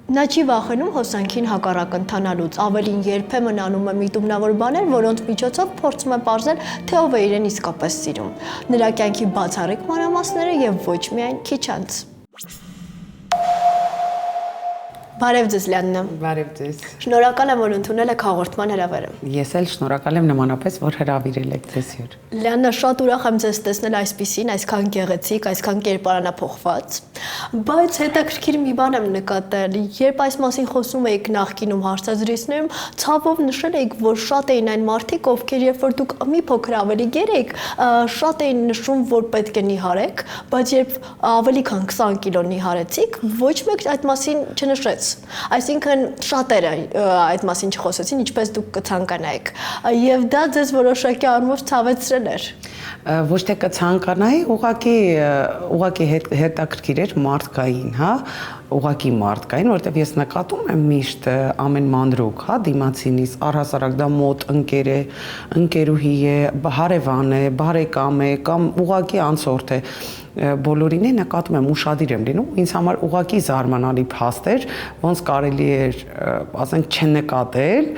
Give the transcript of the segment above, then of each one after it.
Նա չի վախենում հոսանքին հակառակ ընթանալուց, ավելին երբեմն անում է միտումնավոր բաներ, որոնց միջոցով փորձում է պարզել, թե ով է իրեն իսկապես սիրում։ Նրա կյանքի բացառիկ մանրամասները եւ ոչ միայն քիչ անց։ Բարև ձեզ Լիաննա։ Բարև ձեզ։ Շնորհակալ եմ, որ ընդունել եք հաղորդման հրավերը։ Ես էլ շնորհակալ եմ նմանապես, որ հրավիրել եք ձեզ հյուր։ Լիաննա, շատ ուրախ եմ ձեզ տեսնել այսպիսին, այսքան գեղեցիկ, այսքան կերպարանափոխված։ Բայց հետաքրքիր մի բան եմ նկատել, երբ այս մասին խոսում էիք նախկինում հարցազրույցներում, ցավով նշել էիք, որ շատ էին այն մարդիկ, ովքեր երբ որ դուք մի փոքր ավելի գեր էիք, շատ էին նշում, որ պետք է նիհարեք, բայց երբ ավելի քան 20 կիլո նիհարեցիք, ոչ մեկ այդ մասին չնշեց։ Այսինքն շատերը այդ մասին չխոսեցին, ինչպես դուք կցանկանայիք, եւ դա ձեզ որոշակի առումով ցավեցրել էր։ Ոչ թե կցանկանայի, ուղղակի հետաքրքիր էր մարդկային, հա, ուղղակի մարդկային, որտեվ ես նկատում եմ միշտ ամեն մանրուք, հա, դիմացինից առհասարակ դա մոտ ընկեր է, ընկերուհի է, հարևան է, բարեկամ է կամ ուղղակի անցորդ է, բոլորին է նկատում եմ ուշադիր եմ լինում, ինձ համար ուղղակի զարմանալի փաստ էր, ոնց կարելի էր, ասենք, չնկատել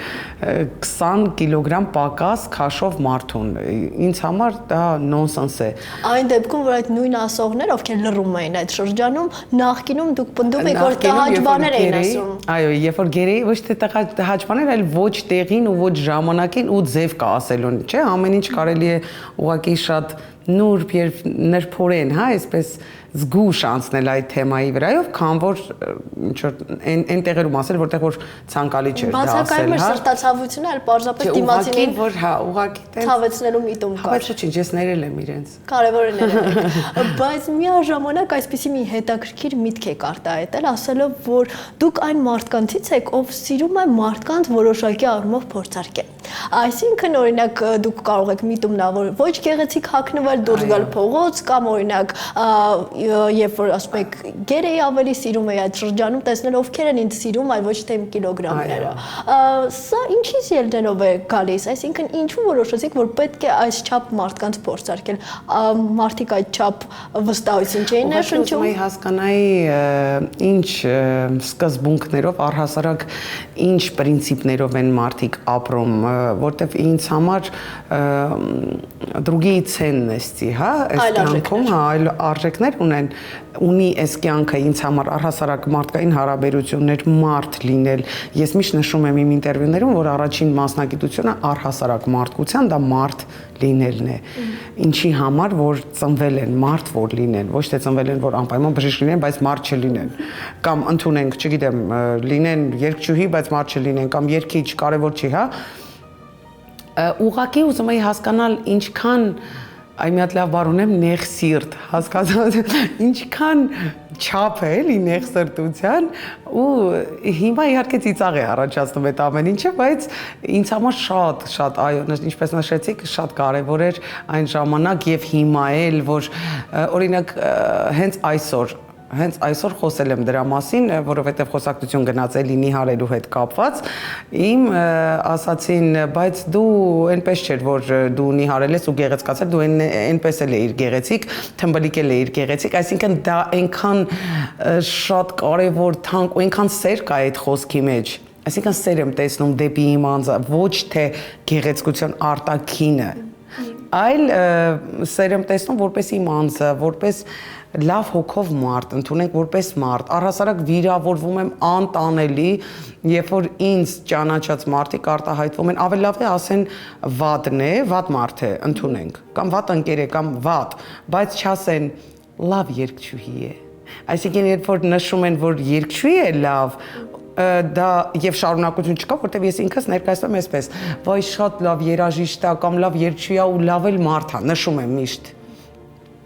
20 կիլոգրամ պակաս քաշով մարդուն, ինձ համար դա նոնսենս է։ Այն դեպքում, որ այդ նույն ասողներ, ովքեր լռում էին այդ շրջանում, նախկինում դուք պնդում եք, որ տհաճ բաներ էին ասում։ Այո, երբ որ գերեի, ոչ թե տհաճ բաներ, այլ ոչ տեղին ու ոչ ժամանակին ու ձև կա ասելուն, չէ՞, ամեն ինչ կարելի է ուղղակի շատ նուրբ եւ նրբորեն, հա, այսպես զգուշ անցնել այդ թեմայի վրայով, քան որ ինչ որ այն տեղերում ասել, որտեղ որ ցանկալի չէր դա ասել, հա։ Բացակայում էր սրտացավությունը, այլ պարզապես դիմացինին որ հա, ուղղակի ցավեցնելու միտում կար։ Բայց ոչինչ, ես ներել եմ իրենց։ Կարևորը ներել։ Բայց միաժամանակ այսպիսի մի հետաքրքիր միտք եք արտահայտել, ասելով, որ դուք այն մարդկանցից եք, ով սիրում է մարդկանց որոշակի առումով փորձարկել։ Այսինքն, օրինակ, դուք կարող եք միտումնավոր ոչ գեղեցիկ հագնվել, դուրս գալ փողոց կամ օրինակ երբ որ ասում եք գեր էի ավելի սիրում էի այդ շրջանում տեսնել ովքեր են ինձ սիրում, այլ ոչ թե իմ կիլոգրամները։ Սա ինչից ելնելով է գալիս, այսինքն ինչու որոշեցիք, որ պետք է այս չափ մարդկանց փորձարկել, մարդիկ այդ չափ վստահություն չէին ներշնչում։ Ուղղակի հասկանայի ինչ սկզբունքներով, առհասարակ ինչ պրինցիպներով են մարդիկ ապրում, որտեվ ինձ համար другие ценности, հա, այս կյանքում, հա, այլ արժեքներ ունի այս կյանքը ինձ համար առհասարակ մարդկային հարաբերություններ, մարդ լինել։ Ես միշտ նշում եմ իմ ինտերվյուներում, որ առաջին մասնագիտությունը առհասարակ մարդկության դա մարդ լինելն է։ Ինչի համար, որ ծնվել են մարդ որ լինեն, ոչ թե ծնվել են որ անպայման բժիշկ լինեն, բայց մարդ չլինեն։ Կամ ընդունենք, չգիտեմ, լինեն երգչուհի, բայց մարդ չլինեն, կամ երգիչ, կարևոր չի, հա։ Ուղղակի ուզում եի հասկանալ ինչքան այ մի հատ լավ բառ ունեմ նեղ սիրտ, հասկացա՞ծ, ինչքան չափ է էլի նեղ սրտության ու հիմա իհարկե ծիծաղ է առաջացնում այդ ամեն ինչը, բայց ինձ համար շատ այո, ինչպես նշեցիք, շատ կարևոր էր այն ժամանակ եւ հիմա էլ, որ օրինակ հենց այսօր խոսել եմ դրա մասին, որովհետև խոսակցություն գնաց էլի նիհարելու հետ կապված, իմ ասացին, բայց դու այնպես չէր, որ դու նիհարել ես ու գեղեցկացել, դու այնպես էլ էիր գեղեցիկ, թմբլիկ էլ էիր գեղեցիկ, այսինքն դա այնքան շատ կարևոր թանկ ու այնքան սեր կա այդ խոսքի մեջ, այսինքն սեր եմ տեսնում դեպի իմ անձը, ոչ թե գեղեցկության արտաքինը, այլ սեր եմ տեսնում որպես իմ անձը, որպես լավ հոգով մարդ, ընդունենք որպես մարդ, առհասարակ վիրավորվում եմ անտանելի, երբ որ ինձ ճանաչած մարդիկ արտահայտվում են, ավելի լավ է ասեն վատն է, վատ մարդ է, ընդունենք, կամ վատ ընկեր է, կամ վատ, բայց չասեն լավ երգչուհի է։ Այսինքն երբ որ նշում են, որ երգչուհի է լավ, դա եւ շարունակություն չկա, որտեվ ես ինքս ներկայացնում եմ այսպես, վայ շատ լավ երաժիշտ է կամ լավ երգչուհի է ու լավ էլ մարդ է, նշում եմ միշտ։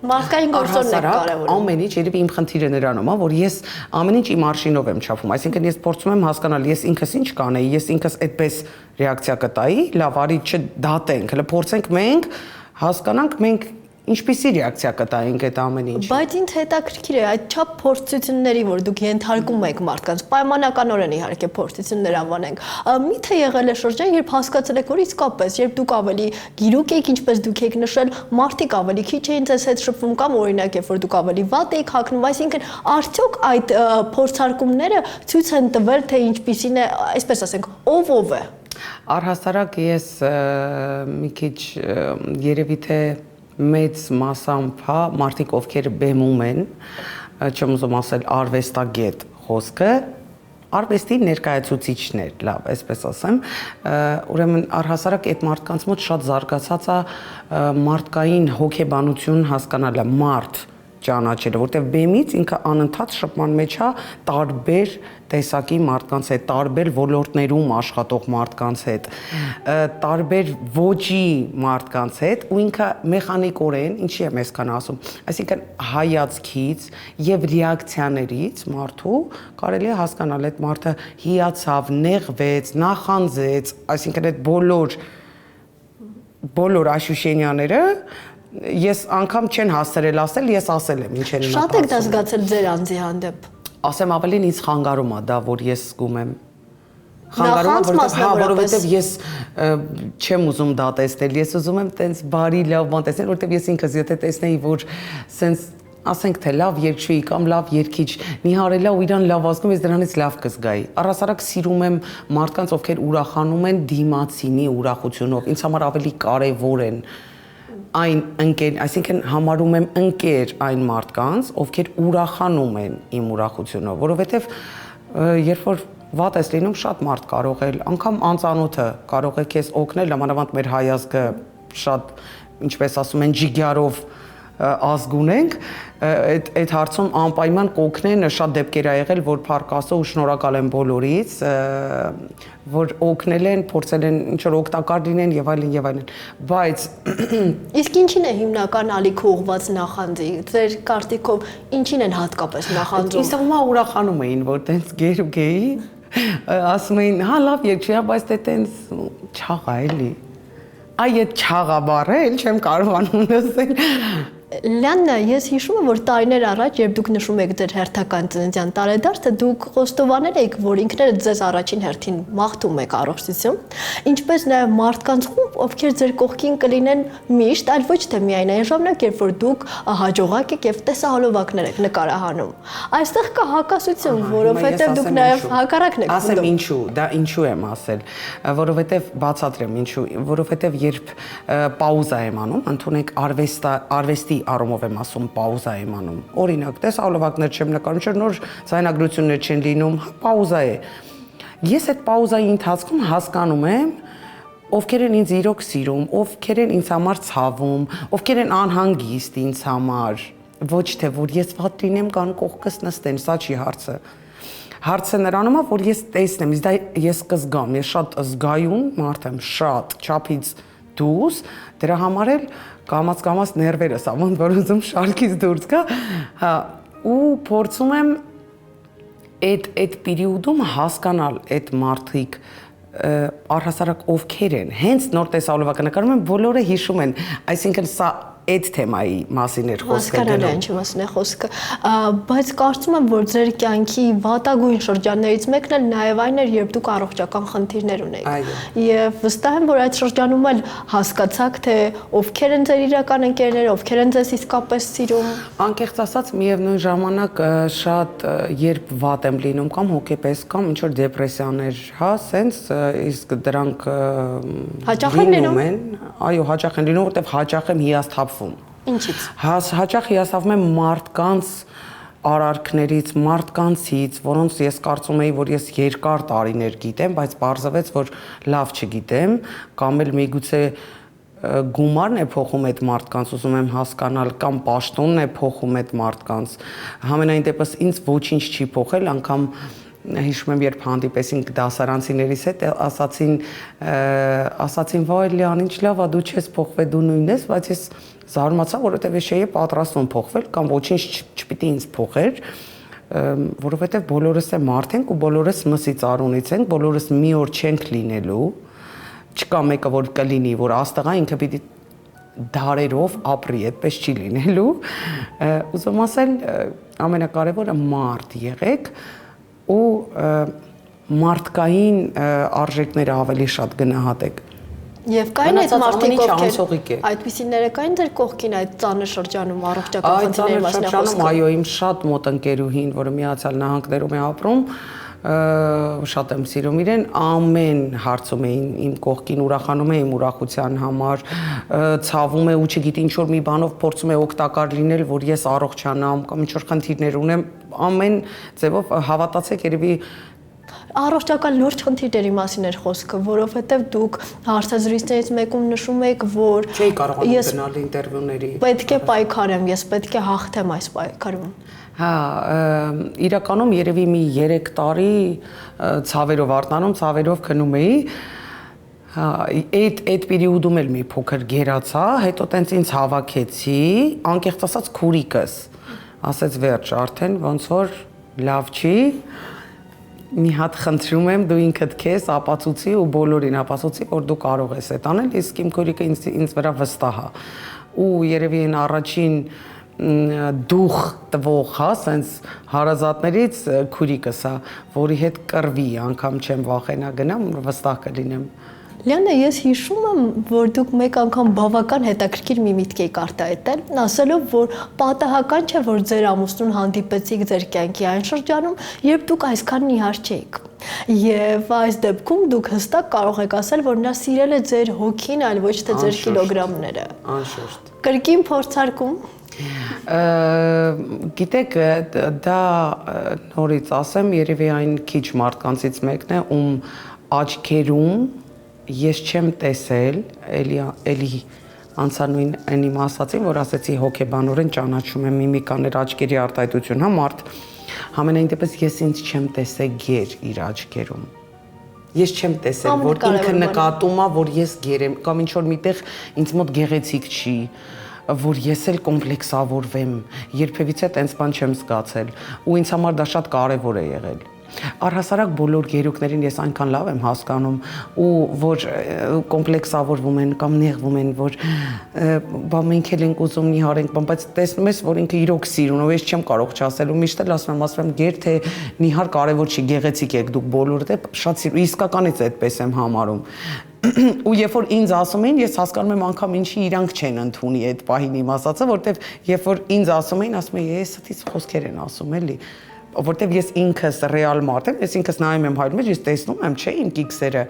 Մարդկային գործոնն է կարևորը։ Ամեն ինչ երևի իմ խնդիրը նրանում է, որ ես ամեն ինչ իմ արշինով եմ չափում, այսինքն ես փորձում եմ հասկանալ, ես ինքս ինչ կանեի, ես ինքս այդպես ռեակցիա կտայի, լավ, արի չդատենք, հələ փորձենք մենք հասկանանք մենք ինչպիսի ռեակցիա կտայինք այդ ամեն ինչը։ Բայց ինձ հետաքրքիր է այդ չափ փորձությունների, որ դուք ենթարկում եք մարդկանց, պայմանականորեն իհարկե փորձություններ անվանենք։ Միթե եղել է շրջան, երբ հասկացել եք, որ իսկապես, երբ դուք ավելի գիրուկ եք, ինչպես դուք եք նշել, մարդիկ ավելի քիչ էին ձեզ հետ շփվում կամ օրինակ երբ որ դուք ավելի վատ եք հագնում, այսինքն արդյոք այդ փորձարկումները ցույց են տվել, թե ինչպիսին է, այսպես ասենք, ով է։ Առհասարակ ես մի քիչ երևի թե մեծ մասամբ, հա, մարդիկ ովքեր բեմում են, չեմ ուզում ասել արվեստագետ խոսքը, արվեստի ներկայացուցիչներ, լավ, այսպես ասեմ, ուրեմն առհասարակ այդ մարդկանց մոտ շատ զարգացած է մարդկային հոգեբանություն հասկանալը, մարդ ճանաչելը, որտեղ բեմից ինքը անընդհատ շփման մեջ է տարբեր տեսակի մարդկանց հետ, տարբեր ոլորտներում աշխատող մարդկանց հետ, տարբեր ոճի մարդկանց հետ, ու ինքը մեխանիկորեն, ինչի եմ այսքան ասում, այսինքն հայացքից եւ ռեակցիաներից մարդու կարելի է հասկանալ այդ մարդը հիացավ, նեղվեց, նախանձեց, այսինքն այդ բոլոր աշուշենյաները ես անգամ չեն հասցրել ասել, ես ասել եմ, ինչ են Շատ եք դա զգացել ձեր անձի հանդեպ։ Ասեմ ավելին ինձ խանգարում է դա, որ ես զգում եմ։ Խանգարում է, որովհետև ես չեմ ուզում դա տեսնել, ես ուզում եմ տենց բարի լավ բան տեսնել, որովհետև ես ինքս եթե տեսնեի, որ սենց ասենք թե լավ երգչուհի կամ լավ երգիչ նիհարելա ու իրան լավ ասում, ես դրանից լավ կզգայի։ Առհասարակ սիրում եմ մարդկանց, ովքեր ուրախանում են դիմացինի ուրախությունով, ինձ համար ավելի կարևոր են այն ընկեր, այսինքն համարում եմ ընկեր այն մարդկանց, ովքեր ուրախանում են իմ ուրախությունով, որովհետև երբ որ վատ ես լինում, շատ մարդ կարող է, անգամ անծանոթը կարող է քեզ օգնել, ամանավանդ մեր հայազգը շատ, ինչպես ասում են, ջիգյարով ազգ ունենք, այդ հարցում անպայման կօգնեն, շատ դեպքեր ա եղել, որ փառք Աստծո ու շնորհակալ եմ բոլորից, որ օգնել են, փորձել են ինչ որ օգտակար լինեն եւ այլն, բայց իսկ ինչին է հիմնական ալիքը ուղված նախանձի, ձեր կարծիքով ինչին են հատկապես նախանձում։ Ինձ թվում է ուրախանում էին, որ տենց գերուկ էի, ասում էին, հա լավ երգչուհի, բայց դե տենց չաղա էլի։ Այ այդ չաղա բառը էլ չեմ կարողանում լսել։ Լիաննա, ես հիշում եմ, որ տարիներ առաջ, երբ դուք նշում եք ձեր հերթական ծննդյան տարեդարձը, դուք խոստովանել եք, որ ինքներդ ձեզ առաջին հերթին մաղթում եք առողջություն, ինչպես նաև մարդկանց խումբ, ովքեր ձեր կողքին կլինեն միշտ, այլ ոչ թե միայն այն ժամանակ, երբ որ դուք հաջողակ եք եւ տեսահոլովակներ եք նկարահանում։ Այստեղ կա հակասություն, որովհետեւ դուք նաև հակառակն եք խնդրում։ Ասեմ ինչու, դա ինչու եմ ասել, որովհետեւ բացատրեմ ինչու, որովհետեւ երբ պաուզա եմ անում, ընդունեք արվեստի առումով եմ ասում, պաուզա եմ անում։ Օրինակ, տեսահոլովակներ չեմ նկարում, չէ՞ նոր ձայնագրություններ չեն լինում, պաուզա է։ Ես այդ պաուզայի ընթացքում հասկանում եմ, ովքեր են ինձ իրոք սիրում, ովքեր են ինձ համար ցավում, ովքեր են անհանգիստ ինձ համար, ոչ թե որ ես վատ լինեմ կան կողքս նստեն, սա չի հարցը։ Հարցը նրանում է, որ ես տեսնեմ, ես կզգամ, ես շատ զգայուն մարդ եմ, շատ չափից դուրս, դրա համար էլ կամաց ներվերս աման, որ ուզում շարքից դուրս գա, հա, ու փորձում եմ այդ պերիոդում հասկանալ այդ մարդիկ առհասարակ ովքեր են, հենց նոր տեսահոլովակը նկարում են, բոլորը հիշում են, այսինքն սա այդ թեմայի մասին էր խոսքը դնում։ Հասկանալի է ինչ մասին է խոսքը, բայց կարծում եմ, որ ձեր կյանքի վատագույն շրջաններից մեկն էլ նաև այն էր, երբ դուք առողջական խնդիրներ ունեիք։ Եվ վստահ եմ, որ այդ շրջանում էլ հասկացաք, թե ովքեր են ձեր իրական ընկերները, ովքեր են ձեզ իսկապես սիրում։ Անկեղծ ասած, միևնույն ժամանակ շատ երբ վատ եմ լինում կամ հոգեպես կամ ինչ որ դեպրեսիաներ, հա, սենց իսկ դրանք հաճախ են լինում։ Այո, հաճախ են լինում, որտեղ հաճախ եմ հիասթափվում։ Ինչից։ Հաճախ հիասթափվում եմ մարդկանց արարքներից, մարդկանցից, որոնց ես կարծում էի, որ ես երկար տարիներ գիտեմ, բայց պարզվեց, որ լավ չգիտեմ, կամ էլ միգուցե գումարն է փոխում այդ մարդկանց, ուզում եմ հասկանալ, կամ պաշտոնն է փոխում այդ մարդկանց։ Համենայն դեպս ինձ ոչինչ չի փոխել, անգամ հիշում եմ, երբ հանդիպեցինք դասարանցիներիս հետ, ասացին, վայ Լիան, ինչ լավ է, դու չես փոխվել, դու նույնն ես, բայց ես զարմացա, որովհետև ես չէի պատրաստվում փոխվել կամ ոչինչ չպիտի ինձ փոխեր, որովհետև բոլորս է մարդ ենք ու բոլորս մսից արունից ենք, բոլորս մի օր չենք լինելու, չկա մեկը, որ կլինի, որ աստղա ինքը պիտի դարերով ապրի, այդպես չի լինելու։ Ուզում ասել, ամենակարևորը մարդ եղեք ու մարդկային արժեքները ավելի շատ գնահատեք։ Եվ կային այդ մարդիկ, ովքեր այդպիսիները կային ձեր կողքին այդ ծանր շրջանում առողջական խնդիրների մասին խոսքը։ Այո, իմ շատ մոտ ընկերուհին, որը Միացյալ Նահանգներում է ապրում, շատ եմ սիրում իրեն, ամեն հարցում էին իմ կողքին, ուրախանում է իմ ուրախության համար, ցավում է ու չգիտի ինչ որ մի բանով փորձում է օգտակար լինել, որ ես առողջանամ կամ ինչ որ խնդիրներ ունեմ, ամեն ձևով հավատացեք, երևի առողջական լուրջ խնդիրների մասին էր խոսքը, որովհետև դուք հարցազրույցներից մեկում նշում եք, որ չէի կարողանում գնալ ինտերվյուների։ Պետք է պայքարեմ, ես պետք է հաղթեմ այս պայքարում։ Հա, իրականում երևի մի 3 տարի ցավերով արտանում, ցավերով քնում էի։ Հա, այդ պերիոդում էլ մի փոքր գերացա, հետո տենց ինձ հավաքեցի, անկեղծ ասած քուրիկս, ասեց վերջ, արդեն ոնց որ լավ չի։ Մի հատ խնդրում եմ, դու ինքդ քեզ ապացուցի ու բոլորին ապացուցի, որ դու կարող ես այդ անել, իսկ իմ քուրիկը ինձ վրա վստահ է։ Ու երևի այն առաջին դուխ տվող, հա, սենց հարազատներից քուրիկս է, որի հետ կռվի, անգամ չեմ վախենա գնամ, վստահ կլինեմ։ Լիանա, ես հիշում եմ, որ դուք մեկ անգամ բավական հետաքրքիր մի միտք եք արտահայտել, ասելով, որ պատահական չէ, որ ձեր ամուսնուն հանդիպեցիք ձեր կյանքի այն շրջանում, երբ դուք այսքան նիհար չէիք։ Եվ այս դեպքում դուք հստակ կարող եք ասել, որ նա սիրել է ձեր հոգին, այլ ոչ թե ձեր կիլոգրամները։ Անշուշտ։ Կրկին փորձարկում։ Գիտեք, դա նորից ասեմ, երևի այն քիչ մարդկանցից մեկն է, ում աչքերում ես չեմ տեսել, էլի անցանույն այն իմ ասացին, որ ասեցի հոգեբանորեն ճանաչում եմ միմիկաներ, աչքերի արտահայտություն, հա, մարդ, համենայն դեպս ես ինձ չեմ տեսել գեր իր աչքերում։ Ես չեմ տեսել, որ ինքը նկատում է, որ ես գեր եմ, կամ ինչ որ միտեղ ինձ մոտ գեղեցիկ չի, որ ես էլ կոմպլեքսավորվեմ, երբևիցե տենց բան չեմ զգացել, ու ինձ համար դա շատ կարևոր է եղել։ Առհասարակ բոլոր գերուկներին ես այնքան լավ եմ հասկանում ու որ կոմպլեքսավորվում են կամ նեղվում են, որ բա մենք էլ ենք ուզում նիհար ենք, բայց տեսնում ես, որ ինքը իրոք սիրուն ու ես չեմ կարող չասել ու միշտ էլ ասում եմ գեր թե նիհար կարևոր չի, գեղեցիկ եք դուք բոլորդ է, շատ սիրում, իսկականից այդպես եմ համարում։ Ու երբ որ ինձ ասում էին, ես հասկանում եմ անգամ ինչի իրանք չեն ընդունի այդ պահին իմ ասածը, որտեվ երբ որ ինձ ասում էին, ասում էի, ես ստից խոսքեր են ասում էլի, որտեվ ես ինքս ռեալ մարդ եմ, ես ինքս նայում եմ հայրում, ես տեսնում եմ, չէ, իմ կիքսերը։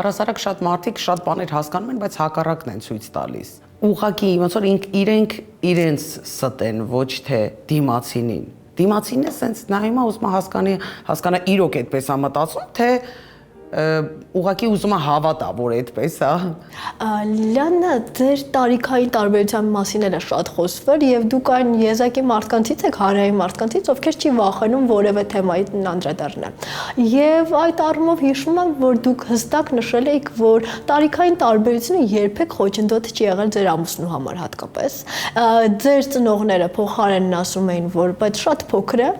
Առհասարակ շատ մարդիկ շատ բաներ հասկանում են, բայց հակառակն են ցույց տալիս։ Ուղղակի ոնց որ իրենք իրենց ստեն, ոչ թե դիմացինին։ Դիմացինը սենց նայում է, ուզում է հասկանա իրոք այդպես է մտածում, թե ուղղակի ուզում է հավատա, որ այդպես է։ Լիանա, ձեր տարիքային տարբերության մասին էլ է շատ խոսվել եւ դուք այն եզակի մարդկանցից եք, հարայի մարդկանցից, ովքեր չի վախենում որևէ թեմային անդրադառնալ։ Եվ այդ առումով հիշում եմ, որ դուք հստակ նշել եք, որ տարիքային տարբերությունը երբեք խոչընդոտ չի եղել ձեր ամուսնու համար հատկապես։ Ձեր ծնողները փոխարենն ասում էին, որ բայց շատ փոքր է,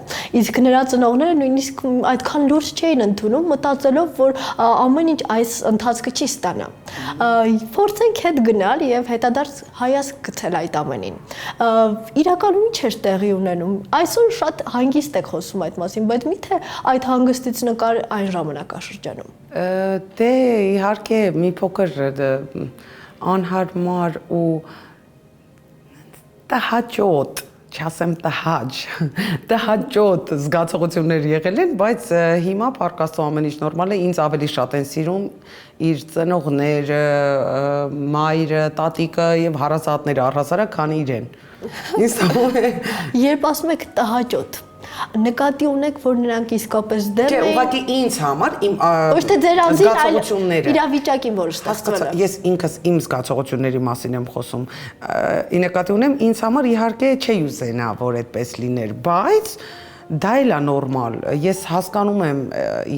իսկ նրա ծնողները նույնիսկ այդքան լուրջ չէին ընդունում, մտածելով, որ ամեն ինչ այս ընթացքը չի ստանա։ Փորձենք հետ գնալ եւ հետադարձ հայացք գցել այդ ամենին։ Իրականում ինչ էր տեղի ունենում։ Այսօր շատ հանգիստ եք խոսում այդ մասին, բայց միթե այդ հանգստից նկար այն ժամանակաշրջանում։ Դե իհարկե մի փոքր անհարմար ու տհաճոտ չասեմ տհաճոտ զգացողություններ եղել են, բայց հիմա պարկաստու ամեն ինչ նորմալ է, ինձ ավելի շատ են սիրում իր ծնողները, մայրը, տատիկը եւ հարազատները առհասարակ, քան իրեն։ Ինձ թվում է, երբ ասում եք տհաճոտ, նկատի ունեք, որ նրանք իսկապես դեմ են։ Չէ, ուղղակի ինձ համար իմ ոչ թե ձեր անձին, այլ զգացողությունները։ Իրավիճակին, որը ստացվել է։ Ես ինքս իմ զգացողությունների մասին եմ խոսում։ Ի նկատի ունեմ, ինձ համար իհարկե չի ուզենա, որ այդպես լիներ, բայց դա էլ է նորմալ։ Ես հասկանում եմ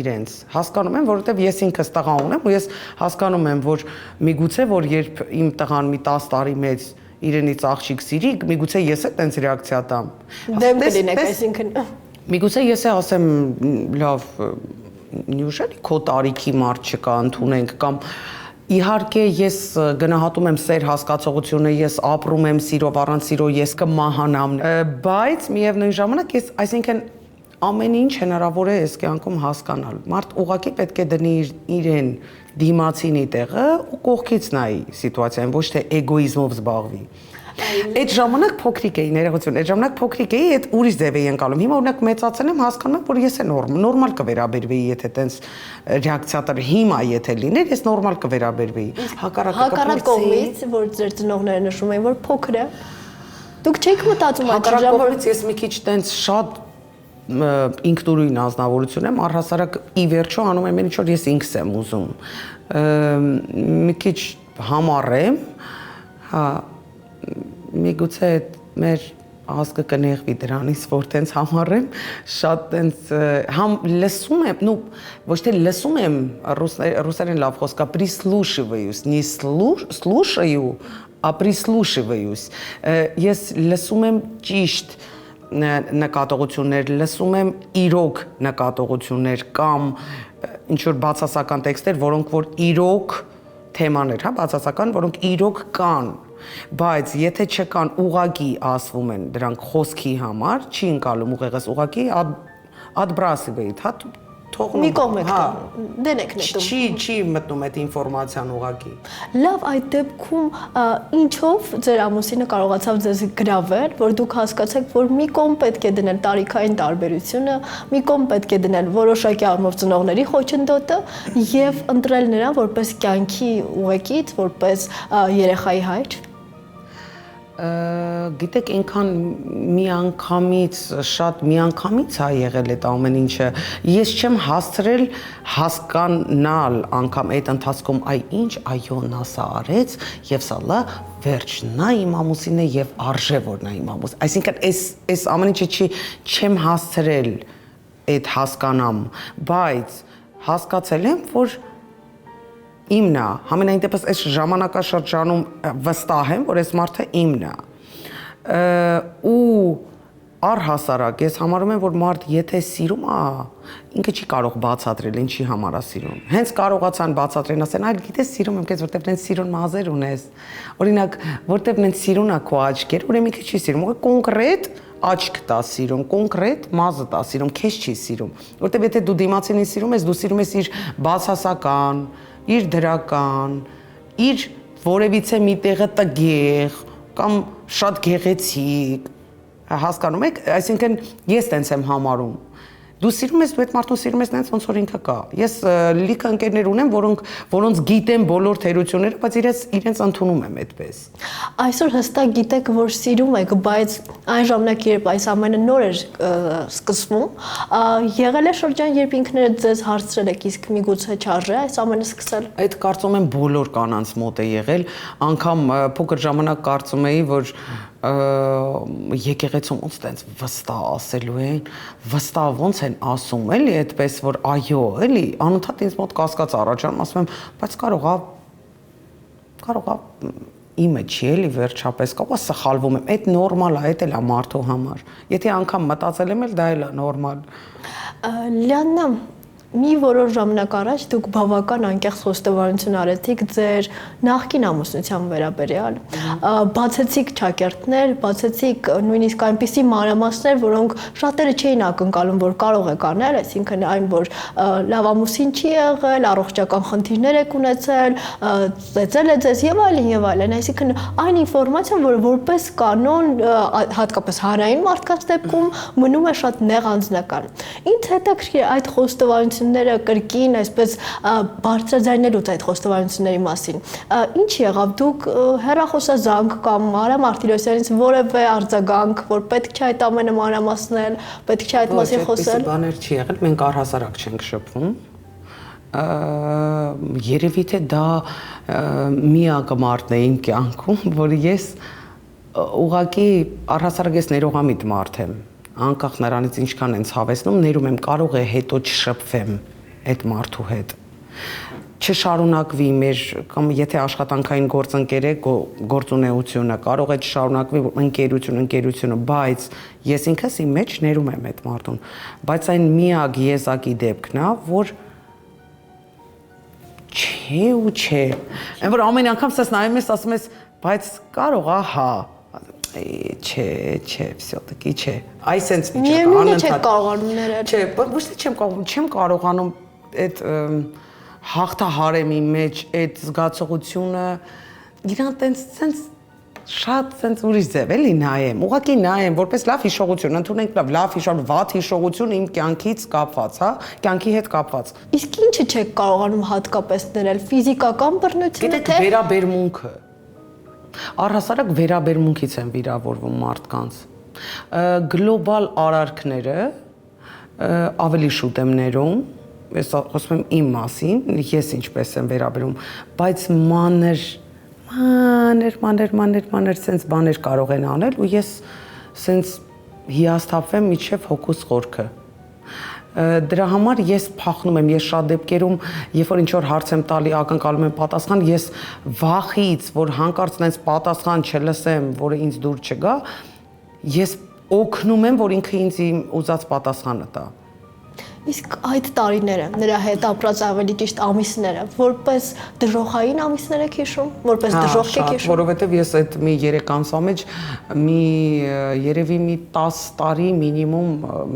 իրենց, հասկանում եմ, որովհետև ես ինքս տղա ունեմ ու ես հասկանում եմ, որ միգուցե որ երբ իմ տղան մի 10 տարի մեծ իրենից աղջիկ սիրի, միգուցե ես էլ տենց ռեակցիա տամ։ Դեմ կլինեք, այսինքն։ Միգուցե ես էլ ասեմ, լավ, նյուժելի քո տարիքի մարդ չկա, ընդունենք կամ Իհարկե ես գնահատում եմ սեր հասկացողությունը, ես ապրում եմ սիրով, առանց սիրո ես կմահանամ, բայց միևնույն ժամանակ ես, այսինքն ամեն ինչ հնարավոր է այս կյանքում հասկանալ։ Մարդ ուղղակի պետք է դնի իրեն դիմացինի տեղը ու կողքից նայի սիտուացիային, ոչ թե էգոիզմով զբաղվի։ Այդ ժամանակ փոքրիկ էի, ներողություն, այդ ժամանակ փոքրիկ էի, այդ ուրիշ ձև էի ընկալում։ Հիմա օրինակ մեծացել եմ, հասկանում եմ, որ ես է նորմալ կվերաբերվեի, եթե տենց ռեակցիա տար հիմա եթե լիներ, ես նորմալ կվերաբերվեի։ Հակառակ կողմից, որ ձեր ծնողները նշում էին, որ փոքր է, դուք չեք մտածում այդ ժամանակ, որ ես մի քիչ տենց շատ ինքնուրույն ազնվորություն եմ, առհասարակ ի վերջո անում եմ ինչ որ ես ինքս եմ ուզում։ Մի քիչ համառ եմ, հա միգուցե մեր ազգը կնեղվի дранից, որ տենց համառ եմ, շատ տենց համ լսում եմ, ну, ոչ թե լսում եմ, ռուսերեն լավ խոսք է, прислушиваюсь, не слушаю, а прислушиваюсь։ Ես լսում եմ ճիշտ նկատողություններ, լսում եմ իրոք նկատողություններ կամ ինչ որ բացասական տեքստեր, որոնք որ իրոք թեմաներ, հա, բացասական, որոնք իրոք կան, բայց եթե չկան, ուղակի ասվում են դրանք խոսքի համար, չի ընկալում ուղեղս, ուղակի отбрасывает, հա, մի կողմ եք դեն եք նետում։ Չի մտնում այդ ինֆորմացիան ուղղակի։ Լավ, այդ դեպքում ինչով ձեր ամուսինը կարողացավ ձեզ գրավել, որ դուք հասկացաք, որ մի կողմ պետք է դնել տարիքային տարբերությունը, մի կողմ պետք է դնել որոշակի առումով ծնողների խոչընդոտը եւ ընտրել նրան որպես կյանքի ուղեկից, որպես երեխայի հայր։ Գիտեք, այնքան շատ միանգամից է եղել այդ ամեն ինչը։ Ես չեմ հասցրել հասկանալ անգամ այդ ընթացքում ինչ այո նա սա արեց եւ սա լա վերջ նա իմ ամուսինն է եւ արժե որ նա իմ ամուս։ Այսինքն այս ամեն ինչը չեմ հասցրել այդ հասկանամ, բայց հասկացել եմ, որ իմն է, համենայն դեպս այս ժամանակաշրջանում վստահ եմ, որ այս մարդը իմն է։ Ու առհասարակ ես համարում եմ, որ մարդ եթե սիրում է, ինքը չի կարող բացատրել, ինչի համար է սիրում։ Հենց կարողացան բացատրեն, ասեն, այլ գիտես սիրում եմ, քեզ որտեվ նենց սիրուն մազեր ունես։ Օրինակ, որտեվ նենց սիրուն է քո աչքեր, ուրեմն ինքը չի սիրում, ուղղակի կոնկրետ աչք տա սիրում, կոնկրետ մազը տա սիրում, քեզ չի սիրում։ Որտեվ եթե դու դիմացինին սիրում ես, դու սիրում ես իր բացասական, իր դրական, իր որևիցե մի տեղը տգեղ կամ շատ գեղեցիկ, հասկանում եք, այսինքն ես տենց եմ համարում։ Դու սիրում ես, դու այդ մարդուն սիրում ես նենց ոնց որ ինքը կա։ Ես լիքը ընկերներ ունեմ, որոնց գիտեմ բոլոր թերությունները, բայց իրենց ընդունում եմ այդպես։ Այսօր հստակ գիտեք, որ սիրում եք, բայց այն ժամանակ, երբ այս ամենը նոր էր սկսվում, եղել է շրջան, երբ ինքներդ ձեզ հարցրել եք, իսկ միգուցե չարժե այս ամենը սկսել։ Այդ կարծում եմ բոլոր կանանց մոտ է եղել, անգամ փոքր ժամանակ կարծում էի, որ եկեղեցում ոնց տենց վստահ ասելու են, վստահ ոնց են ասում, էլի, այդպես որ այո, էլի, անընդհատ ինձ մոտ կասկած առաջանում, ասում եմ, բայց կարող է իմը չի էլի վերջապես, կարող է սխալվում եմ, այդ նորմալ է, այդ էլ է մարդու համար։ Եթե անգամ մտածել եմ էլ դա էլ է նորմալ։ Լիաննա, մի որոշ ժամանակ առաջ դուք բավական անկեղծ խոստովանություն արեցիք ձեր նախկին ամուսնության վերաբերյալ, բացեցիք ճակերտներ, բացեցիք նույնիսկ այնպիսի մանրամասներ, որոնք շատերը չէին ակնկալում, որ կարող եք անել, այսինքն այն, որ լավ ամուսին չի եղել, առողջական խնդիրներ եք ունեցել, ծեծել է ձեզ եւ այլն, այսինքն այն ինֆորմացիան, որը որպես կանոն, հատկապես հանրային մարդկանց դեպքում մնում է շատ նեղ անձնական։ Ինձ հետաքրքիր այդ խոստովանությունները կրկին այսպես բարձրաձայնելուց այդ խոստովանությունների մասին։ Ինչ եղավ, դուք հեռախոսազանգ կամ Արա Մարտիրոսյանից որևէ արձագանք, որ պետք չէ այդ ամենը մանրամասնել, պետք չէ այդ մասին խոսել։ Բաներ չի եղել, մենք առհասարակ չենք շփվում։ Երևի թե դա միակ մարդն է իմ կյանքում, որ ես ուղղակի առհասարակ ես ներողամիտ մարդ եմ, անկախ նրանից ինչքան են ցավեցնում, ներում եմ, կարող է հետո չշփվեմ այդ մարդու հետ։ Չշարունակվի մեր կամ եթե աշխատանքային գործընկեր է գործունեությունը, կարող է չշարունակվի ընկերությունը, բայց ես ինքս իմ մեջ ներում եմ այդ մարդուն, բայց այն միակ եզակի դեպքն է, որ չի Չէ ու չէ։ Այն որ ամեն անգամ սես նայում ես, ասում ես, բայց կարող է, հա։ Չէ, всё-таки չէ։ Այս sense վիճակը Միևնույնն է չեք կարողանում ներել։ Չէ, ոչ թե չեմ կարողանում այդ հաղթահարեմ իմ մեջ այդ զգացողությունը իրան տենց շատ տենց ուրիշ ձև էլի նայեմ, ուղղակի նայեմ, որպես լավ հիշողություն, ընդունենք լավ հիշող, վատ հիշողություն իմ կյանքից կապված, հա, կյանքի հետ կապված։ Իսկ ինչը չեք կարողանում հատկապես ներել, ֆիզիկական բռնությունը Գիտեք, վերաբերմունքը։ Առհասարակ վերաբերմունքից են վիրավորվում մարդկանց։ Գլոբալ արարքները ավելի շուտ եմ ներում, ես խոսում եմ իմ մասին, ես ինչպես եմ վերաբերում, բայց մանր սենց բաներ կարող են անել ու ես սենց հիասթափվեմ միջև հոգուս խորքը։ Դրա համար ես փախնում եմ, ես շատ դեպքերում, երբ որ ինչ-որ հարց եմ տալի, ակնկալում եմ պատասխան, ես վախից, որ հանկարծ նենց պատասխան չլսեմ, որը ինձ դուր չգա, ես օգնում եմ, որ ինքը ինձ իմ ուզած պատասխանը տա։ Իսկ այդ տարիները, նրա հետ ապրած ավելի ճիշտ ամիսները, որպես դժոխային ամիսներ եք հիշում, որպես դժոխք եք հիշում։ Որովհետև ես այդ մի 3 ամսվա մեջ երևի մի 10 տարի մինիմում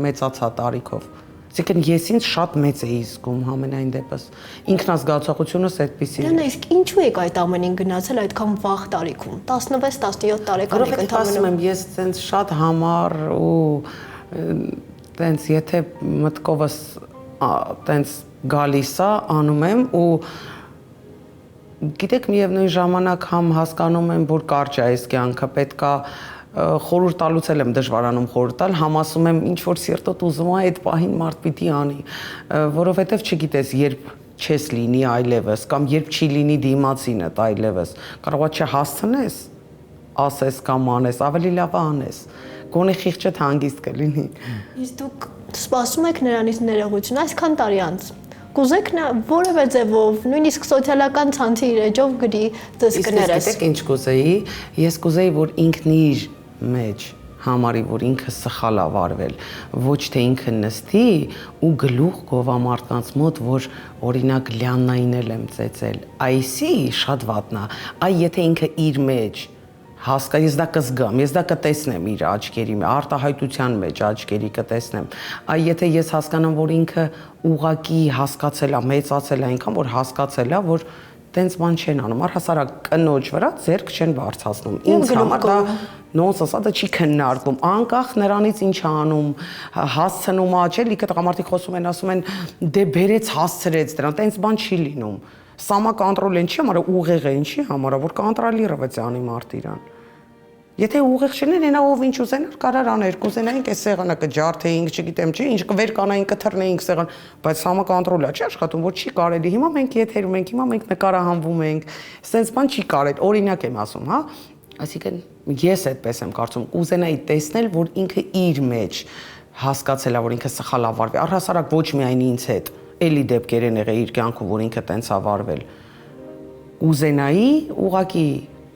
մեծացա տարիքով։ Այսինքն ես ինձ շատ մեծ էի զգում համենայն դեպս։ Ինքնազգացողությունս այդպեսին էր։ Դե իսկ ինչու եք այդ ամենին գնացել այդքան վաղ տարիքում, 16-17 տարեկան եք ընդհանրապես ասում եմ, ես ցենց շատ համառ ու տենց եթե մտքովս տենց գալիս է, անում եմ ու գիտեք միևնույն ժամանակ համ հասկանում եմ, որ կարճ է այս կյանքը, պետքա խորհուրդ տալուց էլ եմ դժվարանում խորհուրդ տալ, համ ասում եմ ինչ որ սիրտոտ ուզում է այդ պահին մարդ պիտի անի, որովհետև չգիտես երբ չես լինի այլևս կամ երբ չի լինի դիմացինդ այլևս, կարող է չհասցնես, ասես կամ անես, ավելի լավ է անես, գոնե խիղճդ հանգիստ կլինի։ Իսկ դուք սպասում եք նրանից ներողություն այսքան տարի անց։ Կուզեք որևէ ձևով, նույնիսկ սոցիալական ցանցի իր էջով գրի դες կներես։ Իսկ ինչ կուզեի, ես կուզեի, որ ինքն իր մեջ համարի, որ ինքը սխալ է վարվել, ոչ թե ինքը նստի ու գլուխ գովա մարդկանց մոտ, որ օրինակ լյաննային եմ ծեծել, այսի շատ վատնա, այ եթե ինքը իր մեջ հասկա, ես դա կզգամ, ես դա կտեսնեմ իր աչքերի, արտահայտության մեջ աչքերի կտեսնեմ, այ եթե ես հասկանամ, որ ինքը ուղակի հասկացել է, մեծացել է այնքան, որ հասկացել է, որ տենց բան չեն անում, առհասարակ կնոջ վրա ձեռք չեն բարձրացնում, ինձ համար դա նոնսենս է, դա չի քննարկվում, անկախ նրանից ինչ է անում, հասցնում է, չէ՞, լիքը տղամարդիկ խոսում են, ասում են, դե բերեց, հասցրեց դրան, տենց բան չի լինում։ Սամակոնտրոլ են չի համար, ուղեղ է ինչի համար, որ կոնտրոլիրovat անի մարդ իրան։ Եթե ուղեղ չներ, նա ով ինչ ուզենար, կարար աներ, կուզենայինք այս սեղանը կջարդեինք, չգիտեմ չի, ինչ կվեր կանայինք, կթռնեինք սեղան, բայց սամակոնտրոլը չի աշխատում, որ չի կարելի։ Հիմա մենք եթերում ենք, հիմա մենք նկարահանվում ենք, սենց բան չի կարելի, օրինակ եմ ասում, հա։ Այսինքն ես այդպես եմ կարծում, կուզենայի տեսնել, որ ինքը իր մեջ հասկացել է, որ ինքը սխալ է վարվել, առհասարակ ոչ միայն ինձ հետ էլի դեպքեր են եղել իր կյանքում, որ ինքը տենց է վարվել։ Ուզենայի ուղակի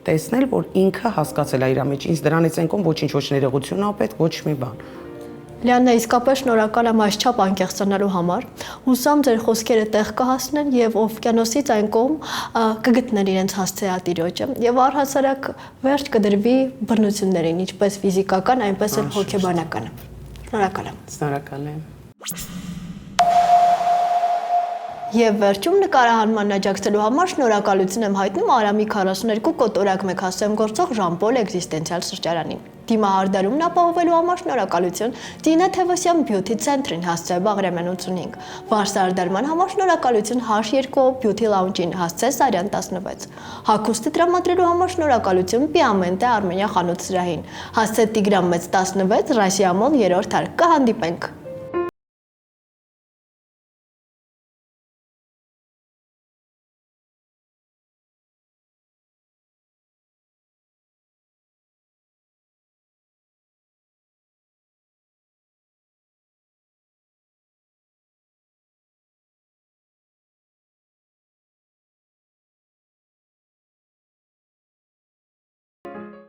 տեսնել, որ ինքը հասկացել է իր մեջ, ինձ դրանից են կողմ ոչինչ, ոչ ներողություն ա պետք, ոչ մի բան։ Լիաննա, իսկապես շնորհակալ եմ այսչափ անկեղծանալու համար։ Հուսամ ձեր խոսքերը տեղ կհասնեն եւ օվկիանոսից այն կողմ կգտնեն իրենց հասցեատիրոջը եւ առհասարակ վերջ կդրվի բռնություններին, ինչպես ֆիզիկական, այնպես էլ հոգեբանական։ Շնորհակալ եմ։ Շնորհակալ եմ։ Եվ վերջում նկարահանման աջակցելու համար շնորհակալություն եմ հայտնում Արամի 42 կոտորակ 1 հասցեմ գործող Ժան-Պոլ էքզիստենցիալ սրճարանին։ Դիմահարդարումն ապահովելու համար շնորհակալություն Տինա Թևոսյան Beauty Center-ին հասցե Բաղրամյան 85։ Վարսարդարման համար շնորհակալություն H2O Beauty Lounge-ին հասցե Սարյան 16։ Հագուստը տրամադրելու համար շնորհակալություն Piamente Armenia խանութ սրահին։ Հասցե Տիգրան Մեծ 16 Ռասիամոլ 3-րդ հարկ։ Կհանդիպենք։